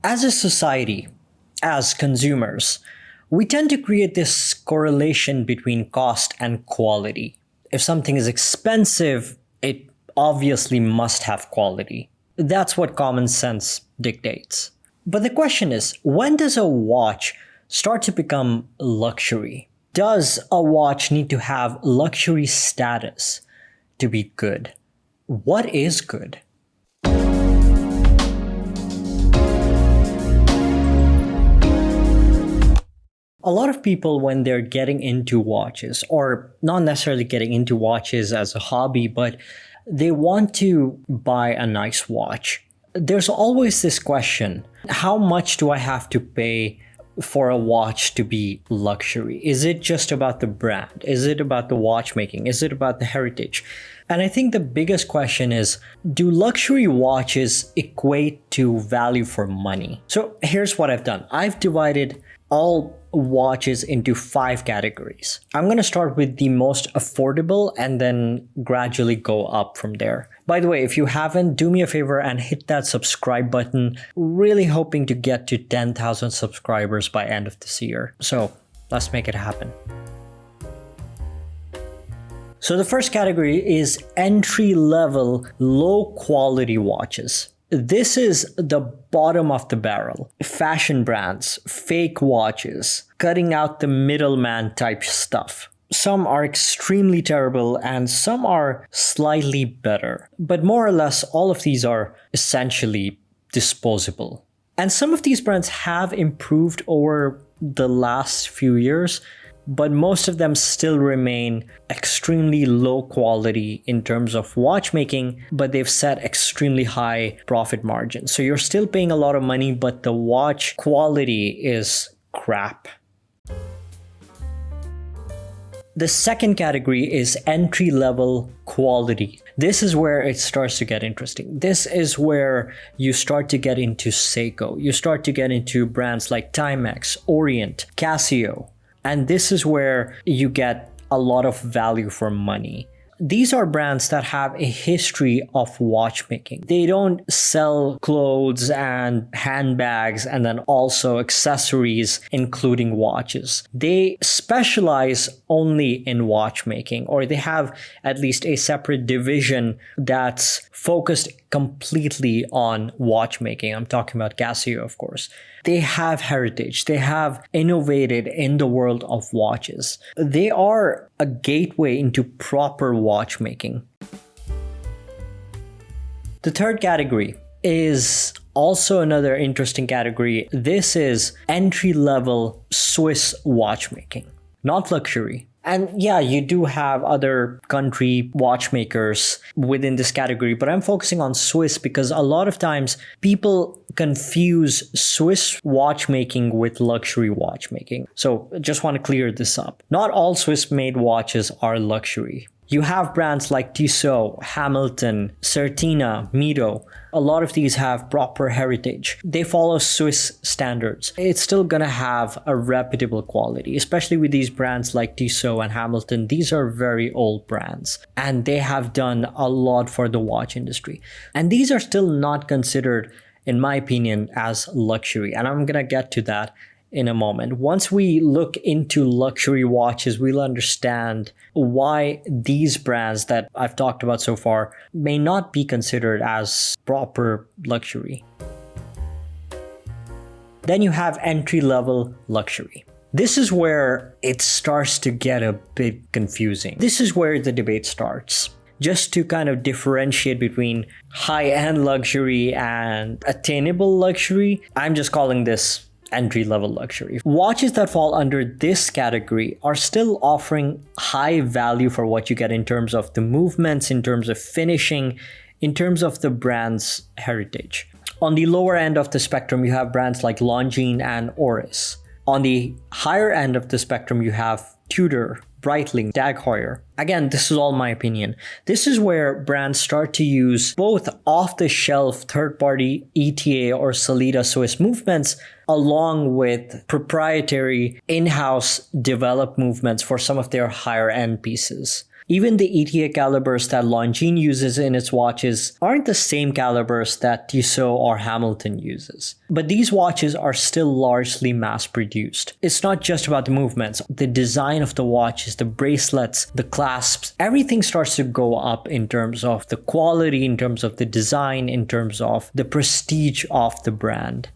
As a society, as consumers, we tend to create this correlation between cost and quality. If something is expensive, it obviously must have quality. That's what common sense dictates. But the question is, when does a watch start to become luxury? Does a watch need to have luxury status to be good? What is good? A lot of people, when they're getting into watches, or not necessarily getting into watches as a hobby, but they want to buy a nice watch, there's always this question: how much do I have to pay for a watch to be luxury? Is it just about the brand? Is it about the watchmaking? Is it about the heritage? And I think the biggest question is, do luxury watches equate to value for money? So here's what I've done. I've divided all watches into 5 categories. I'm going to start with the most affordable and then gradually go up from there. By the way, if you haven't, do me a favor and hit that subscribe button. Really hoping to get to 10,000 subscribers by end of this year. So let's make it happen. So the first category is entry-level, low-quality watches. This is the bottom of the barrel. Fashion brands, fake watches, cutting out the middleman type stuff. Some are extremely terrible and some are slightly better. But more or less, all of these are essentially disposable. And some of these brands have improved over the last few years, but most of them still remain extremely low quality in terms of watchmaking, but they've set extremely high profit margins. So you're still paying a lot of money, but the watch quality is crap. The second category is entry-level quality. This is where it starts to get interesting. This is where you start to get into Seiko. You start to get into brands like Timex, Orient, Casio. And this is where you get a lot of value for money. These are brands that have a history of watchmaking. They don't sell clothes and handbags and then also accessories, including watches. They specialize only in watchmaking, or they have at least a separate division that's focused completely on watchmaking. I'm talking about Casio, of course. They have heritage. They have innovated in the world of watches. They are a gateway into proper watchmaking. The third category is also another interesting category. This is entry-level Swiss watchmaking, not luxury. And yeah, you do have other country watchmakers within this category, but I'm focusing on Swiss because a lot of times people confuse Swiss watchmaking with luxury watchmaking. So just want to clear this up. Not all Swiss-made watches are luxury. You have brands like Tissot, Hamilton, Certina, Mido. A lot of these have proper heritage. They follow Swiss standards. It's still going to have a reputable quality, especially with these brands like Tissot and Hamilton. These are very old brands and they have done a lot for the watch industry. And these are still not considered, in my opinion, as luxury. And I'm going to get to that in a moment. Once we look into luxury watches, we'll understand why these brands that I've talked about so far may not be considered as proper luxury. Then you have entry-level luxury. This is where it starts to get a bit confusing. This is where the debate starts. Just to kind of differentiate between high-end luxury and attainable luxury, I'm just calling this entry-level luxury. Watches that fall under this category are still offering high value for what you get in terms of the movements, in terms of finishing, in terms of the brand's heritage. On the lower end of the spectrum, you have brands like Longines and Oris. On the higher end of the spectrum, you have Tudor, Breitling, Tag Heuer. Again, this is all my opinion. This is where brands start to use both off-the-shelf third-party ETA or Sellita Swiss movements along with proprietary in-house developed movements for some of their higher-end pieces. Even the ETA calibers that Longines uses in its watches aren't the same calibers that Tissot or Hamilton uses. But these watches are still largely mass-produced. It's not just about the movements. The design of the watches, the bracelets, the clasps, everything starts to go up in terms of the quality, in terms of the design, in terms of the prestige of the brand.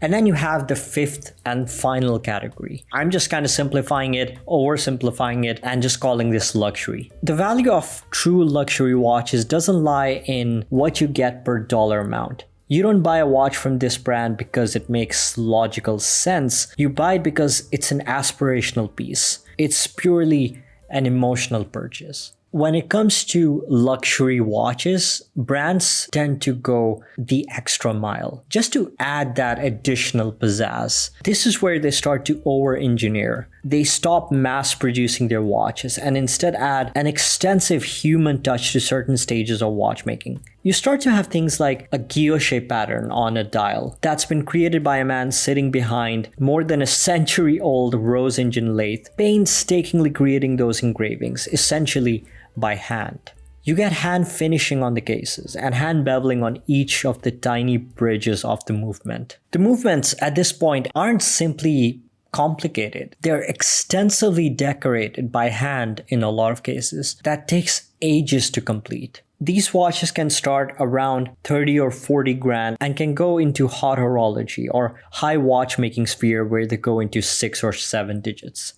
And then you have the fifth and final category. I'm just kind of simplifying it, oversimplifying it, and just calling this luxury. The value of true luxury watches doesn't lie in what you get per dollar amount. You don't buy a watch from this brand because it makes logical sense. You buy it because it's an aspirational piece. It's purely an emotional purchase. When it comes to luxury watches, brands tend to go the extra mile just to add that additional pizzazz. This is where they start to over-engineer. They stop mass producing their watches and instead add an extensive human touch to certain stages of watchmaking. You start to have things like a guilloche pattern on a dial that's been created by a man sitting behind more than a century-old rose engine lathe, painstakingly creating those engravings, essentially by hand. You get hand finishing on the cases and hand beveling on each of the tiny bridges of the movement. The movements at this point aren't simply complicated. They're extensively decorated by hand in a lot of cases. That takes ages to complete. These watches can start around 30 or 40 grand and can go into hot horology or high watchmaking sphere where they go into 6 or 7 digits.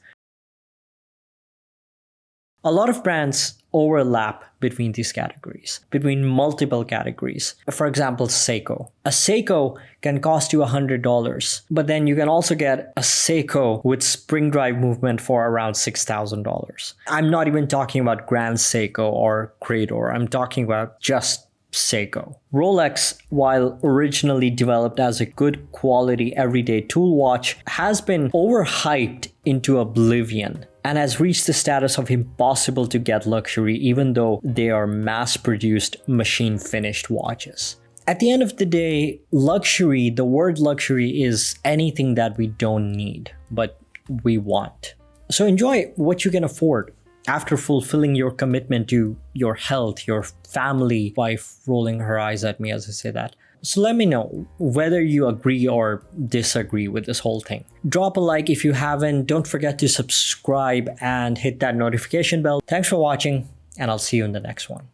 A lot of brands overlap between these categories, between multiple categories. For example, Seiko. A Seiko can cost you $100, but then you can also get a Seiko with spring drive movement for around $6,000. I'm not even talking about Grand Seiko or Crador. I'm talking about just Seiko. Rolex, while originally developed as a good quality everyday tool watch, has been overhyped into oblivion and has reached the status of impossible to get luxury even though they are mass-produced, machine-finished watches. At the end of the day, luxury, the word luxury is anything that we don't need, but we want. So enjoy what you can afford after fulfilling your commitment to your health, your family. Wife rolling her eyes at me as I say that. So let me know whether you agree or disagree with this whole thing. Drop a like if you haven't. Don't forget to subscribe and hit that notification bell. Thanks for watching, and I'll see you in the next one.